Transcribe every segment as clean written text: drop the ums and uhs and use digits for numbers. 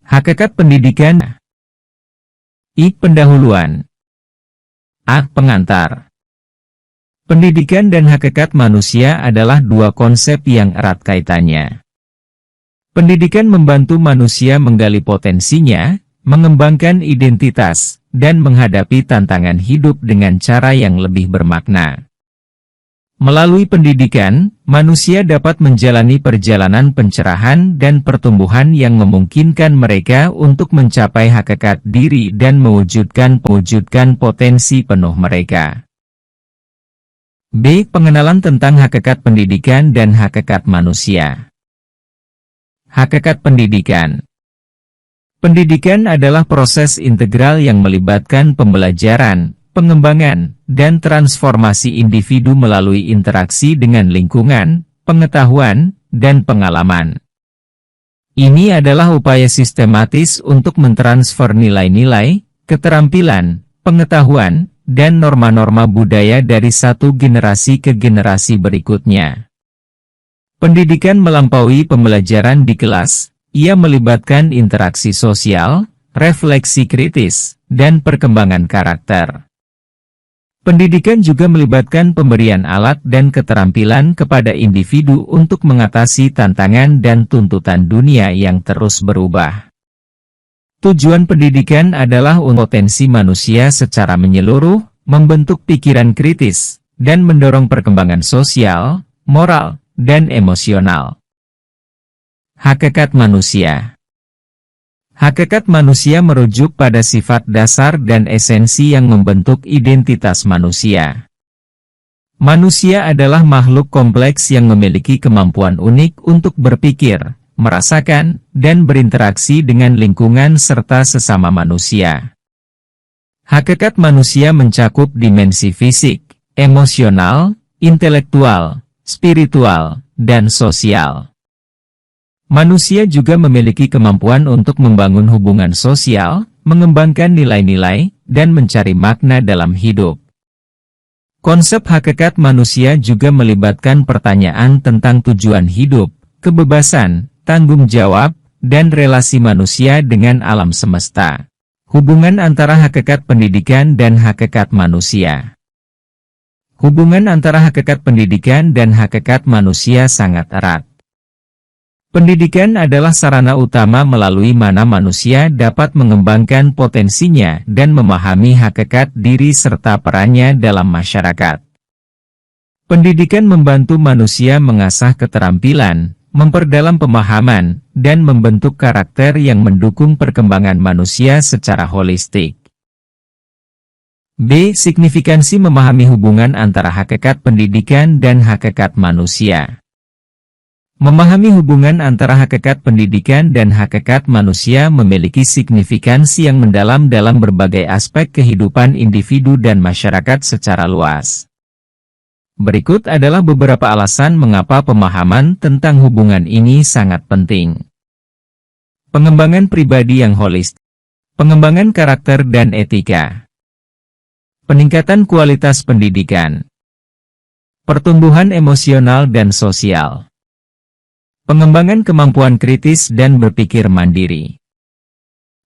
Hakikat pendidikan. I. Pendahuluan. A. Pengantar. Pendidikan dan hakikat manusia adalah dua konsep yang erat kaitannya. Pendidikan membantu manusia menggali potensinya, mengembangkan identitas, dan menghadapi tantangan hidup dengan cara yang lebih bermakna. Melalui pendidikan, manusia dapat menjalani perjalanan pencerahan dan pertumbuhan yang memungkinkan mereka untuk mencapai hakikat diri dan mewujudkan potensi penuh mereka. B. Pengenalan tentang hakikat pendidikan dan hakikat manusia. Hakikat pendidikan. Pendidikan adalah proses integral yang melibatkan pembelajaran, pengembangan, dan transformasi individu melalui interaksi dengan lingkungan, pengetahuan, dan pengalaman. Ini adalah upaya sistematis untuk mentransfer nilai-nilai, keterampilan, pengetahuan, dan norma-norma budaya dari satu generasi ke generasi berikutnya. Pendidikan melampaui pembelajaran di kelas, ia melibatkan interaksi sosial, refleksi kritis, dan perkembangan karakter. Pendidikan juga melibatkan pemberian alat dan keterampilan kepada individu untuk mengatasi tantangan dan tuntutan dunia yang terus berubah. Tujuan pendidikan adalah untuk potensi manusia secara menyeluruh, membentuk pikiran kritis, dan mendorong perkembangan sosial, moral, dan emosional. Hakikat manusia. Hakikat manusia merujuk pada sifat dasar dan esensi yang membentuk identitas manusia. Manusia adalah makhluk kompleks yang memiliki kemampuan unik untuk berpikir, merasakan, dan berinteraksi dengan lingkungan serta sesama manusia. Hakikat manusia mencakup dimensi fisik, emosional, intelektual, spiritual, dan sosial. Manusia juga memiliki kemampuan untuk membangun hubungan sosial, mengembangkan nilai-nilai, dan mencari makna dalam hidup. Konsep hakikat manusia juga melibatkan pertanyaan tentang tujuan hidup, kebebasan, tanggung jawab, dan relasi manusia dengan alam semesta. Hubungan antara hakikat pendidikan dan hakikat manusia. Hubungan antara hakikat pendidikan dan hakikat manusia sangat erat. Pendidikan adalah sarana utama melalui mana manusia dapat mengembangkan potensinya dan memahami hakikat diri serta perannya dalam masyarakat. Pendidikan membantu manusia mengasah keterampilan, memperdalam pemahaman, dan membentuk karakter yang mendukung perkembangan manusia secara holistik. B. Signifikansi memahami hubungan antara hakikat pendidikan dan hakikat manusia. Memahami hubungan antara hakikat pendidikan dan hakikat manusia memiliki signifikansi yang mendalam dalam berbagai aspek kehidupan individu dan masyarakat secara luas. Berikut adalah beberapa alasan mengapa pemahaman tentang hubungan ini sangat penting. Pengembangan pribadi yang holistik. Pengembangan karakter dan etika. Peningkatan kualitas pendidikan. Pertumbuhan emosional dan sosial. Pengembangan kemampuan kritis dan berpikir mandiri.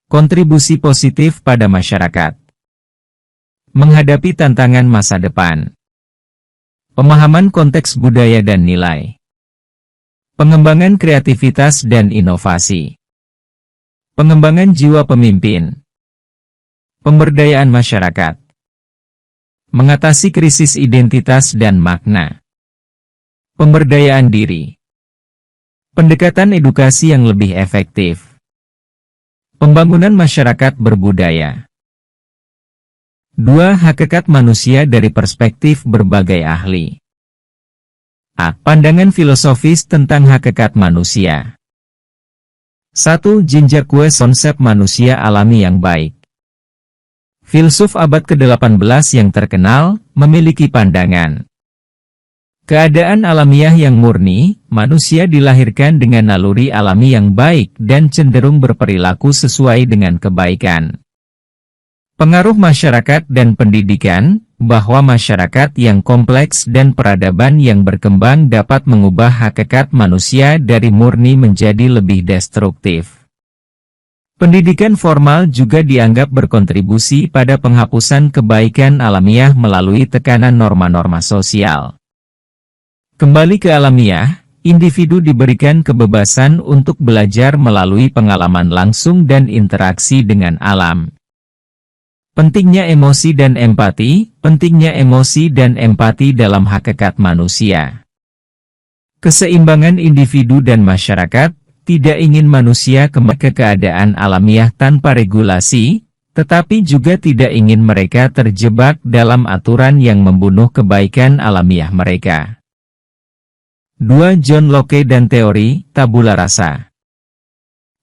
Kontribusi positif pada masyarakat. Menghadapi tantangan masa depan. Pemahaman konteks budaya dan nilai. Pengembangan kreativitas dan inovasi. Pengembangan jiwa pemimpin. Pemberdayaan masyarakat. Mengatasi krisis identitas dan makna. Pemberdayaan diri. Pendekatan edukasi yang lebih efektif. Pembangunan masyarakat berbudaya. 2. Hakikat manusia dari perspektif berbagai ahli. A. Pandangan filosofis tentang hakikat manusia. 1. Jean-Jacques konsep manusia alami yang baik. Filsuf abad ke-18 yang terkenal, memiliki pandangan. Keadaan alamiah yang murni, manusia dilahirkan dengan naluri alami yang baik dan cenderung berperilaku sesuai dengan kebaikan. Pengaruh masyarakat dan pendidikan, bahwa masyarakat yang kompleks dan peradaban yang berkembang dapat mengubah hakikat manusia dari murni menjadi lebih destruktif. Pendidikan formal juga dianggap berkontribusi pada penghapusan kebaikan alamiah melalui tekanan norma-norma sosial. Kembali ke alamiah, individu diberikan kebebasan untuk belajar melalui pengalaman langsung dan interaksi dengan alam. Pentingnya emosi dan empati, dalam hakikat manusia. Keseimbangan individu dan masyarakat, tidak ingin manusia kembali ke keadaan alamiah tanpa regulasi, tetapi juga tidak ingin mereka terjebak dalam aturan yang membunuh kebaikan alamiah mereka. 2. John Locke dan teori tabula rasa.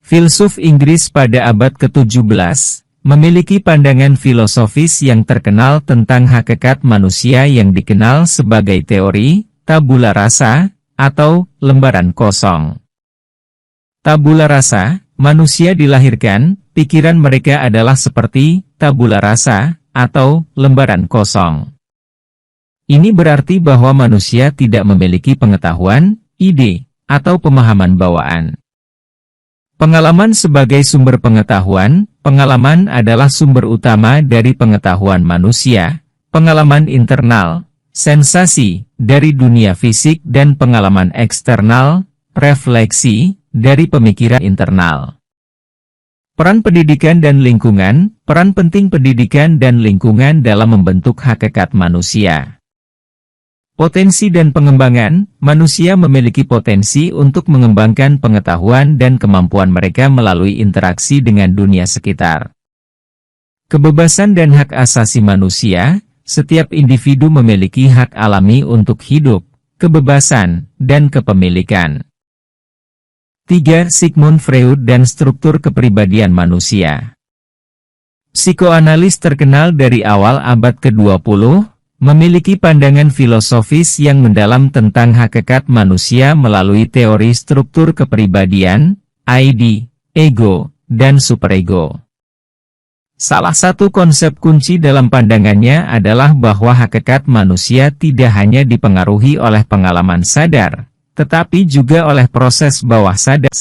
Filsuf Inggris pada abad ke-17, memiliki pandangan filosofis yang terkenal tentang hakikat manusia yang dikenal sebagai teori tabula rasa, atau lembaran kosong. Tabula rasa, manusia dilahirkan, pikiran mereka adalah seperti tabula rasa, atau lembaran kosong. Ini berarti bahwa manusia tidak memiliki pengetahuan, ide, atau pemahaman bawaan. Pengalaman sebagai sumber pengetahuan, pengalaman adalah sumber utama dari pengetahuan manusia, pengalaman internal, sensasi, dari dunia fisik dan pengalaman eksternal, refleksi, dari pemikiran internal. Peran pendidikan dan lingkungan, peran penting pendidikan dan lingkungan dalam membentuk hakikat manusia. Potensi dan pengembangan, manusia memiliki potensi untuk mengembangkan pengetahuan dan kemampuan mereka melalui interaksi dengan dunia sekitar. Kebebasan dan hak asasi manusia, setiap individu memiliki hak alami untuk hidup, kebebasan, dan kepemilikan. 3. Sigmund Freud dan struktur kepribadian manusia. Psikoanalis terkenal dari awal abad ke-20, memiliki pandangan filosofis yang mendalam tentang hakikat manusia melalui teori struktur kepribadian, ID, ego, dan superego. Salah satu konsep kunci dalam pandangannya adalah bahwa hakikat manusia tidak hanya dipengaruhi oleh pengalaman sadar, tetapi juga oleh proses bawah sadar.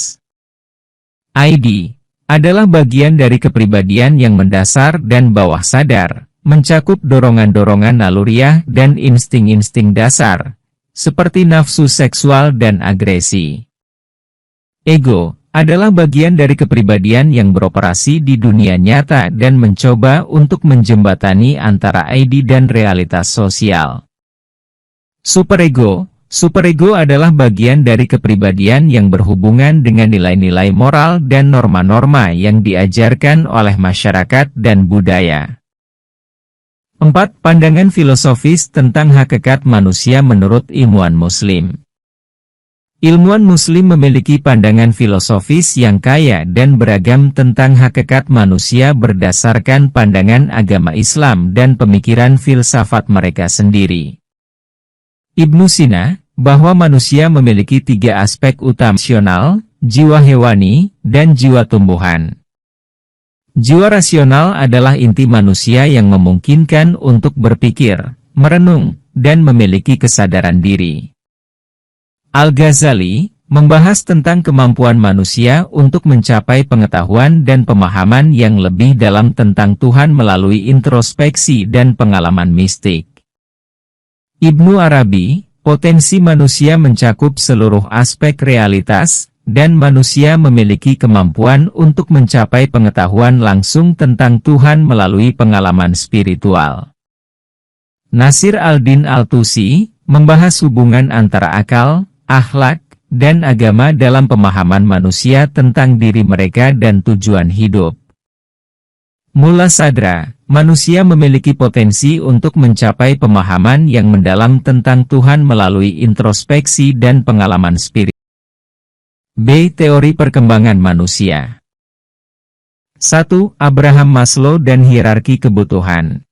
ID adalah bagian dari kepribadian yang mendasar dan bawah sadar, mencakup dorongan-dorongan naluriah dan insting-insting dasar, seperti nafsu seksual dan agresi. Ego adalah bagian dari kepribadian yang beroperasi di dunia nyata dan mencoba untuk menjembatani antara ID dan realitas sosial. Superego adalah bagian dari kepribadian yang berhubungan dengan nilai-nilai moral dan norma-norma yang diajarkan oleh masyarakat dan budaya. 4. Pandangan filosofis tentang hakikat manusia menurut ilmuwan Muslim. Ilmuwan Muslim memiliki pandangan filosofis yang kaya dan beragam tentang hakikat manusia berdasarkan pandangan agama Islam dan pemikiran filsafat mereka sendiri. Ibnu Sina, bahwa manusia memiliki 3 aspek utama: rasional, jiwa hewani, dan jiwa tumbuhan. Jiwa rasional adalah inti manusia yang memungkinkan untuk berpikir, merenung, dan memiliki kesadaran diri. Al-Ghazali membahas tentang kemampuan manusia untuk mencapai pengetahuan dan pemahaman yang lebih dalam tentang Tuhan melalui introspeksi dan pengalaman mistik. Ibnu Arabi, potensi manusia mencakup seluruh aspek realitas, dan manusia memiliki kemampuan untuk mencapai pengetahuan langsung tentang Tuhan melalui pengalaman spiritual. Nasir al-Din al-Tusi membahas hubungan antara akal, akhlak, dan agama dalam pemahaman manusia tentang diri mereka dan tujuan hidup. Mulla Sadra, manusia memiliki potensi untuk mencapai pemahaman yang mendalam tentang Tuhan melalui introspeksi dan pengalaman spiritual. B. Teori perkembangan manusia. 1. Abraham Maslow dan hierarki kebutuhan.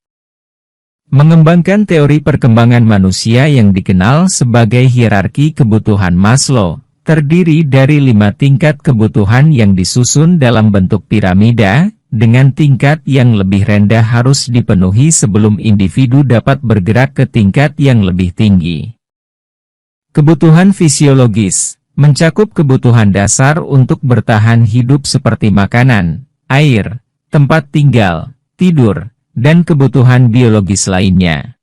Mengembangkan teori perkembangan manusia yang dikenal sebagai hierarki kebutuhan Maslow, terdiri dari 5 tingkat kebutuhan yang disusun dalam bentuk piramida, dengan tingkat yang lebih rendah harus dipenuhi sebelum individu dapat bergerak ke tingkat yang lebih tinggi. Kebutuhan fisiologis mencakup kebutuhan dasar untuk bertahan hidup seperti makanan, air, tempat tinggal, tidur, dan kebutuhan biologis lainnya.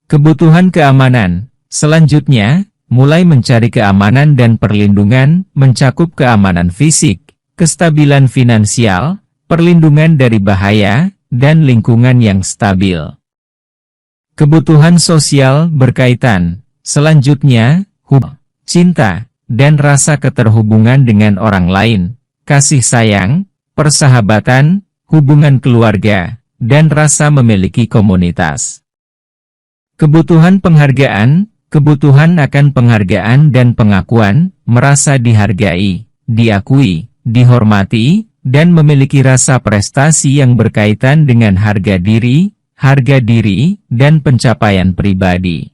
Kebutuhan keamanan, selanjutnya, mulai mencari keamanan dan perlindungan, mencakup keamanan fisik, kestabilan finansial, perlindungan dari bahaya, dan lingkungan yang stabil. Kebutuhan sosial berkaitan, selanjutnya, cinta, dan rasa keterhubungan dengan orang lain, kasih sayang, persahabatan, hubungan keluarga, dan rasa memiliki komunitas. Kebutuhan penghargaan, kebutuhan akan penghargaan dan pengakuan, merasa dihargai, diakui, dihormati, dan memiliki rasa prestasi yang berkaitan dengan harga diri, dan pencapaian pribadi.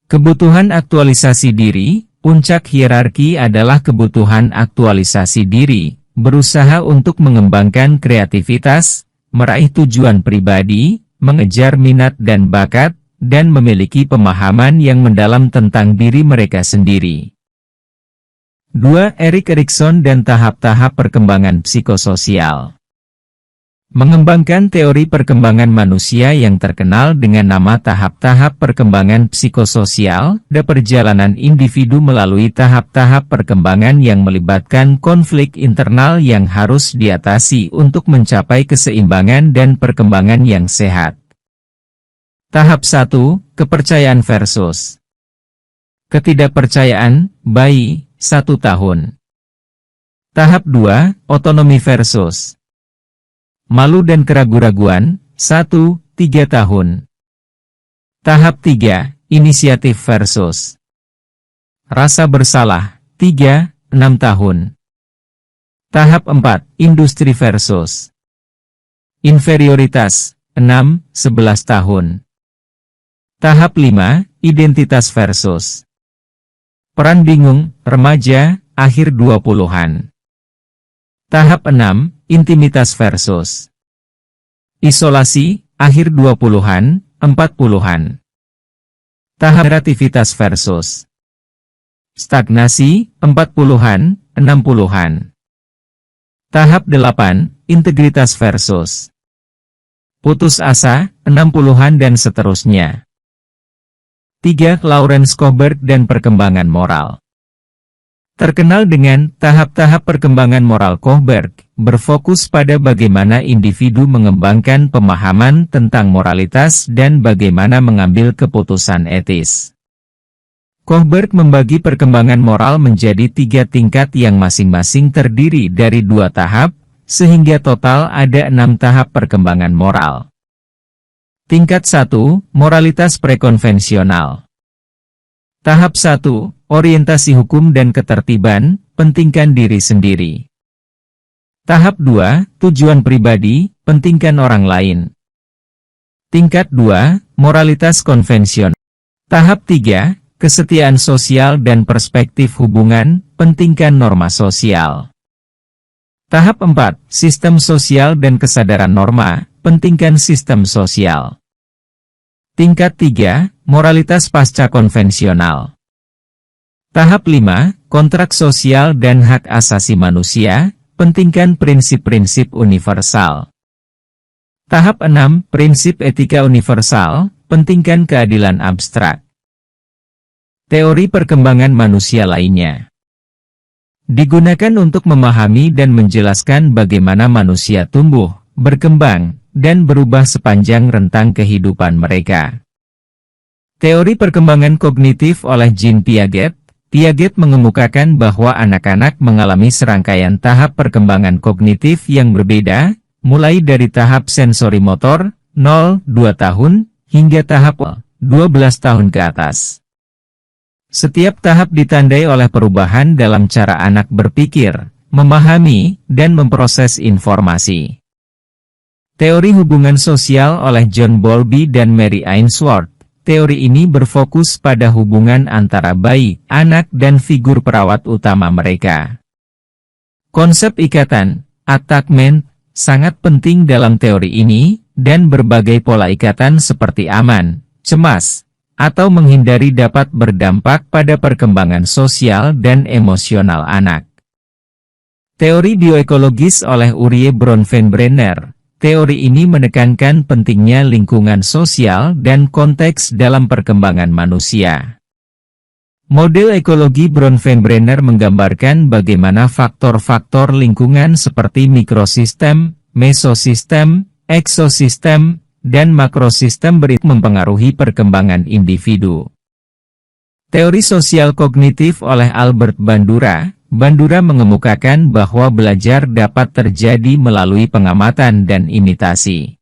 Kebutuhan aktualisasi diri, puncak hierarki adalah kebutuhan aktualisasi diri, berusaha untuk mengembangkan kreativitas, meraih tujuan pribadi, mengejar minat dan bakat, dan memiliki pemahaman yang mendalam tentang diri mereka sendiri. 2. Erik Erikson dan tahap-tahap perkembangan psikososial. Mengembangkan teori perkembangan manusia yang terkenal dengan nama tahap-tahap perkembangan psikososial, dan perjalanan individu melalui tahap-tahap perkembangan yang melibatkan konflik internal yang harus diatasi untuk mencapai keseimbangan dan perkembangan yang sehat. Tahap 1, kepercayaan versus ketidakpercayaan, bayi, 1 tahun. Tahap 2, otonomi versus malu dan keraguan-raguan, 1-3 tahun. Tahap 3, inisiatif versus rasa bersalah, 3-6 tahun. Tahap 4, industri versus inferioritas, 6-11 tahun. Tahap 5, identitas versus peran bingung, remaja, akhir 20-an. Tahap 6, intimitas versus isolasi, akhir 20-an, 40-an. Tahap kreativitas versus stagnasi, 40-an, 60-an. Tahap 8, integritas versus putus asa, 60-an dan seterusnya. 3. Lawrence Kohlberg dan perkembangan moral. Terkenal dengan tahap-tahap perkembangan moral Kohlberg, berfokus pada bagaimana individu mengembangkan pemahaman tentang moralitas dan bagaimana mengambil keputusan etis. Kohlberg membagi perkembangan moral menjadi 3 tingkat yang masing-masing terdiri dari 2 tahap, sehingga total ada 6 tahap perkembangan moral. Tingkat 1, moralitas prekonvensional. Tahap 1, orientasi hukum dan ketertiban, pentingkan diri sendiri. Tahap 2, tujuan pribadi, pentingkan orang lain. Tingkat 2, moralitas konvensional. Tahap 3, kesetiaan sosial dan perspektif hubungan, pentingkan norma sosial. Tahap 4, sistem sosial dan kesadaran norma, pentingkan sistem sosial. Tingkat 3, moralitas pasca konvensional. Tahap 5, kontrak sosial dan hak asasi manusia, pentingkan prinsip-prinsip universal. Tahap 6, prinsip etika universal, pentingkan keadilan abstrak. Teori perkembangan manusia lainnya digunakan untuk memahami dan menjelaskan bagaimana manusia tumbuh, berkembang, dan berubah sepanjang rentang kehidupan mereka. Teori perkembangan kognitif oleh Jean Piaget. Piaget mengemukakan bahwa anak-anak mengalami serangkaian tahap perkembangan kognitif yang berbeda, mulai dari tahap sensori motor, 0-2 tahun, hingga tahap 12 tahun ke atas. Setiap tahap ditandai oleh perubahan dalam cara anak berpikir, memahami, dan memproses informasi. Teori hubungan sosial oleh John Bowlby dan Mary Ainsworth. Teori ini berfokus pada hubungan antara bayi, anak, dan figur perawat utama mereka. Konsep ikatan, attachment, sangat penting dalam teori ini, dan berbagai pola ikatan seperti aman, cemas, atau menghindari dapat berdampak pada perkembangan sosial dan emosional anak. Teori bioekologis oleh Urie Bronfenbrenner. Teori ini menekankan pentingnya lingkungan sosial dan konteks dalam perkembangan manusia. Model ekologi Bronfenbrenner menggambarkan bagaimana faktor-faktor lingkungan seperti mikrosistem, mesosistem, eksosistem, dan makrosistem mempengaruhi perkembangan individu. Teori sosial kognitif oleh Albert Bandura. Bandura mengemukakan bahwa belajar dapat terjadi melalui pengamatan dan imitasi.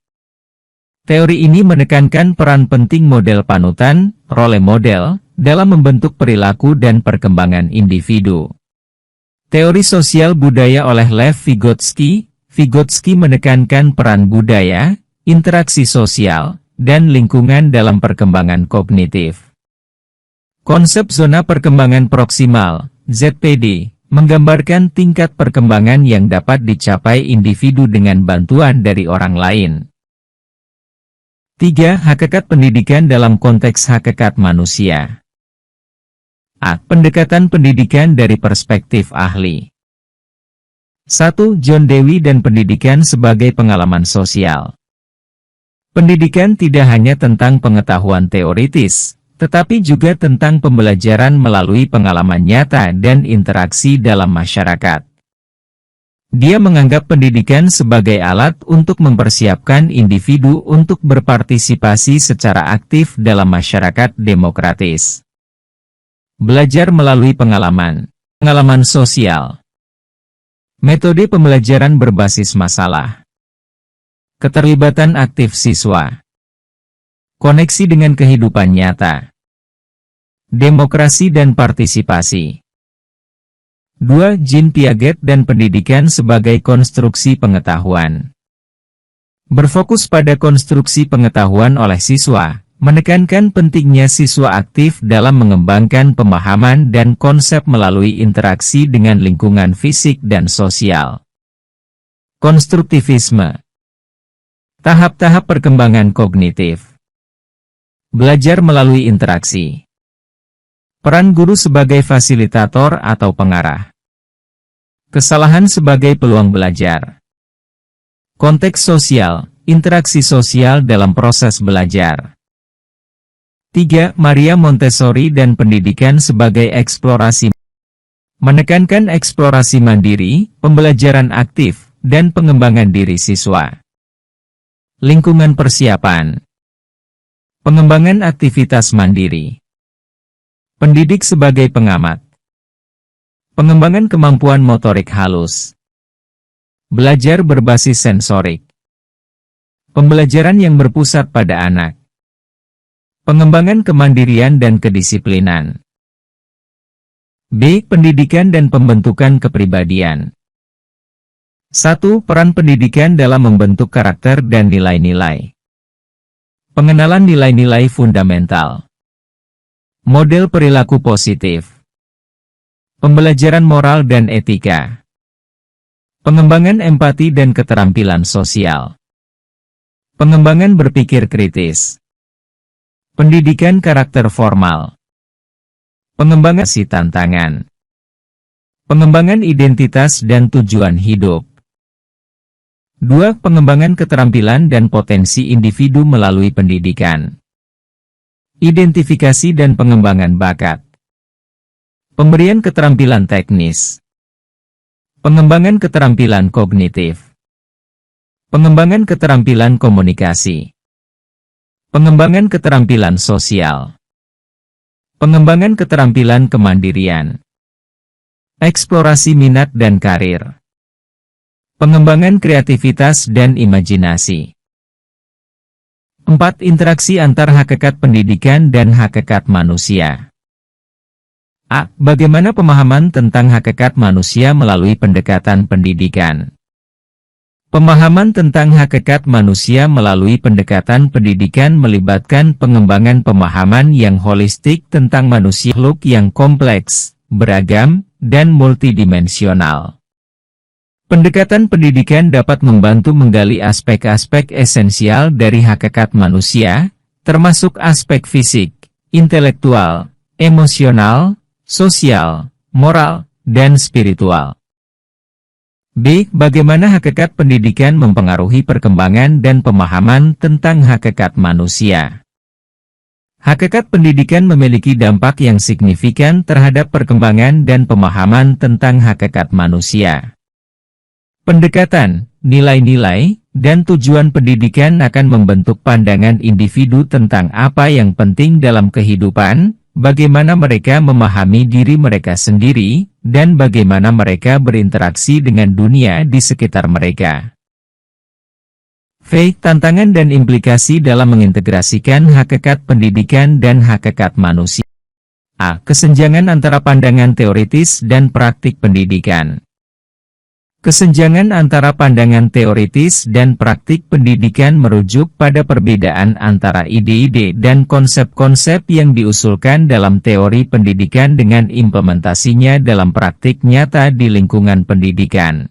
Teori ini menekankan peran penting model panutan, role model, dalam membentuk perilaku dan perkembangan individu. Teori sosial budaya oleh Lev Vygotsky. Vygotsky menekankan peran budaya, interaksi sosial, dan lingkungan dalam perkembangan kognitif. Konsep zona perkembangan proksimal, ZPD, menggambarkan tingkat perkembangan yang dapat dicapai individu dengan bantuan dari orang lain. 3. Hakikat pendidikan dalam konteks hakikat manusia. A. Pendekatan pendidikan dari perspektif ahli. 1. John Dewey dan pendidikan sebagai pengalaman sosial. Pendidikan tidak hanya tentang pengetahuan teoritis, tetapi juga tentang pembelajaran melalui pengalaman nyata dan interaksi dalam masyarakat. Dia menganggap pendidikan sebagai alat untuk mempersiapkan individu untuk berpartisipasi secara aktif dalam masyarakat demokratis. Belajar melalui pengalaman sosial. Metode pembelajaran berbasis masalah. Keterlibatan aktif siswa. Koneksi dengan kehidupan nyata. Demokrasi dan partisipasi. 2. Jean Piaget dan pendidikan sebagai konstruksi pengetahuan. Berfokus pada konstruksi pengetahuan oleh siswa, menekankan pentingnya siswa aktif dalam mengembangkan pemahaman dan konsep melalui interaksi dengan lingkungan fisik dan sosial. Konstruktivisme. Tahap-tahap perkembangan kognitif. Belajar melalui interaksi. Peran guru sebagai fasilitator atau pengarah. Kesalahan sebagai peluang belajar. Konteks sosial, interaksi sosial dalam proses belajar. 3. Maria Montessori dan pendidikan sebagai eksplorasi. Menekankan eksplorasi mandiri, pembelajaran aktif, dan pengembangan diri siswa. Lingkungan persiapan. Pengembangan aktivitas mandiri. Pendidik sebagai pengamat. Pengembangan kemampuan motorik halus. Belajar berbasis sensorik. Pembelajaran yang berpusat pada anak. Pengembangan kemandirian dan kedisiplinan. B. Pendidikan dan pembentukan kepribadian. 1. Peran pendidikan dalam membentuk karakter dan nilai-nilai. Pengenalan nilai-nilai fundamental. Model perilaku positif. Pembelajaran moral dan etika. Pengembangan empati dan keterampilan sosial. Pengembangan berpikir kritis. Pendidikan karakter formal. Pengembangan tantangan. Pengembangan identitas dan tujuan hidup. 2. Pengembangan keterampilan dan potensi individu melalui pendidikan. Identifikasi dan pengembangan bakat. Pemberian keterampilan teknis. Pengembangan keterampilan kognitif. Pengembangan keterampilan komunikasi. Pengembangan keterampilan sosial. Pengembangan keterampilan kemandirian. Eksplorasi minat dan karir. Pengembangan kreativitas dan imajinasi. 4. Interaksi antar hakikat pendidikan dan hakikat manusia. A. Bagaimana pemahaman tentang hakikat manusia melalui pendekatan pendidikan. Pemahaman tentang hakikat manusia melalui pendekatan pendidikan melibatkan pengembangan pemahaman yang holistik tentang manusia yang kompleks, beragam, dan multidimensional. Pendekatan pendidikan dapat membantu menggali aspek-aspek esensial dari hakikat manusia, termasuk aspek fisik, intelektual, emosional, sosial, moral, dan spiritual. B. Bagaimana hakikat pendidikan mempengaruhi perkembangan dan pemahaman tentang hakikat manusia? Hakikat pendidikan memiliki dampak yang signifikan terhadap perkembangan dan pemahaman tentang hakikat manusia. Pendekatan, nilai-nilai, dan tujuan pendidikan akan membentuk pandangan individu tentang apa yang penting dalam kehidupan, bagaimana mereka memahami diri mereka sendiri, dan bagaimana mereka berinteraksi dengan dunia di sekitar mereka. V. Tantangan dan implikasi dalam mengintegrasikan hakikat pendidikan dan hakikat manusia. A. Kesenjangan antara pandangan teoritis dan praktik pendidikan. Kesenjangan antara pandangan teoritis dan praktik pendidikan merujuk pada perbedaan antara ide-ide dan konsep-konsep yang diusulkan dalam teori pendidikan dengan implementasinya dalam praktik nyata di lingkungan pendidikan.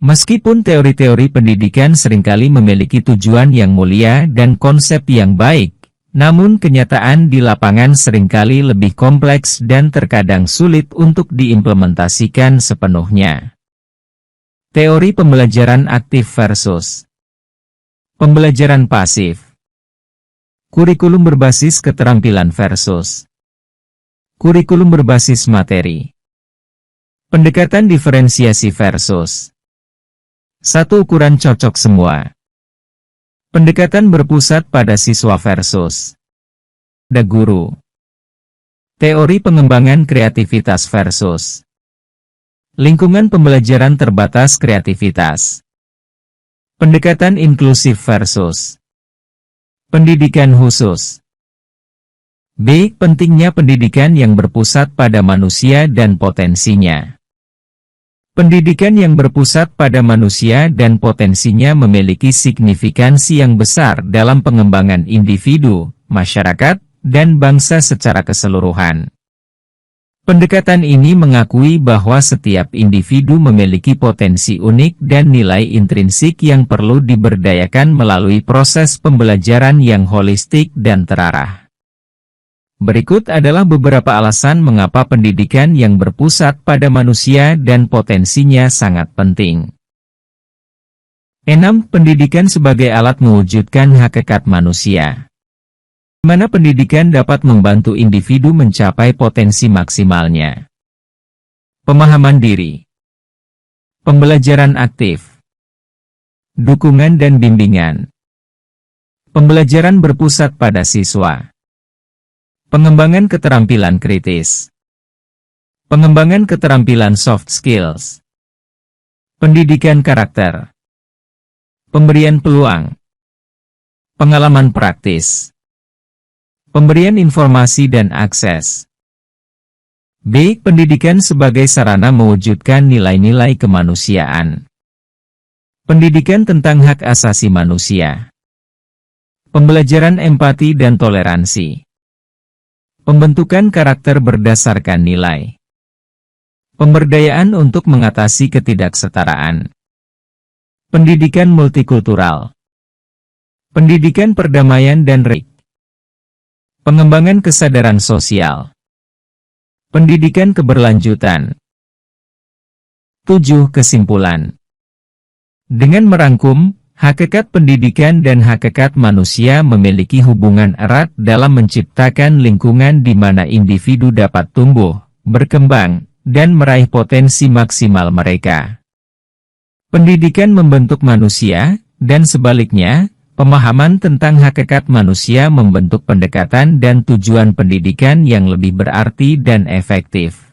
Meskipun teori-teori pendidikan seringkali memiliki tujuan yang mulia dan konsep yang baik, namun kenyataan di lapangan seringkali lebih kompleks dan terkadang sulit untuk diimplementasikan sepenuhnya. Teori pembelajaran aktif versus pembelajaran pasif. Kurikulum berbasis keterampilan versus kurikulum berbasis materi. Pendekatan diferensiasi versus satu ukuran cocok semua. Pendekatan berpusat pada siswa versus guru. Teori pengembangan kreativitas versus lingkungan pembelajaran terbatas kreativitas. Pendekatan inklusif versus pendidikan khusus. B. Pentingnya pendidikan yang berpusat pada manusia dan potensinya. Pendidikan yang berpusat pada manusia dan potensinya memiliki signifikansi yang besar dalam pengembangan individu, masyarakat, dan bangsa secara keseluruhan. Pendekatan ini mengakui bahwa setiap individu memiliki potensi unik dan nilai intrinsik yang perlu diberdayakan melalui proses pembelajaran yang holistik dan terarah. Berikut adalah beberapa alasan mengapa pendidikan yang berpusat pada manusia dan potensinya sangat penting. 6. Pendidikan sebagai alat mewujudkan hakikat manusia. Mana pendidikan dapat membantu individu mencapai potensi maksimalnya. Pemahaman diri. Pembelajaran aktif. Dukungan dan bimbingan. Pembelajaran berpusat pada siswa. Pengembangan keterampilan kritis. Pengembangan keterampilan soft skills. Pendidikan karakter. Pemberian peluang. Pengalaman praktis. Pemberian informasi dan akses. B. Pendidikan sebagai sarana mewujudkan nilai-nilai kemanusiaan. Pendidikan tentang hak asasi manusia. Pembelajaran empati dan toleransi. Pembentukan karakter berdasarkan nilai. Pemberdayaan untuk mengatasi ketidaksetaraan. Pendidikan multikultural. Pendidikan perdamaian dan pengembangan kesadaran sosial. Pendidikan keberlanjutan. 7. Kesimpulan. Dengan merangkum, hakikat pendidikan dan hakikat manusia memiliki hubungan erat dalam menciptakan lingkungan di mana individu dapat tumbuh, berkembang, dan meraih potensi maksimal mereka. Pendidikan membentuk manusia, dan sebaliknya, pemahaman tentang hakikat manusia membentuk pendekatan dan tujuan pendidikan yang lebih berarti dan efektif.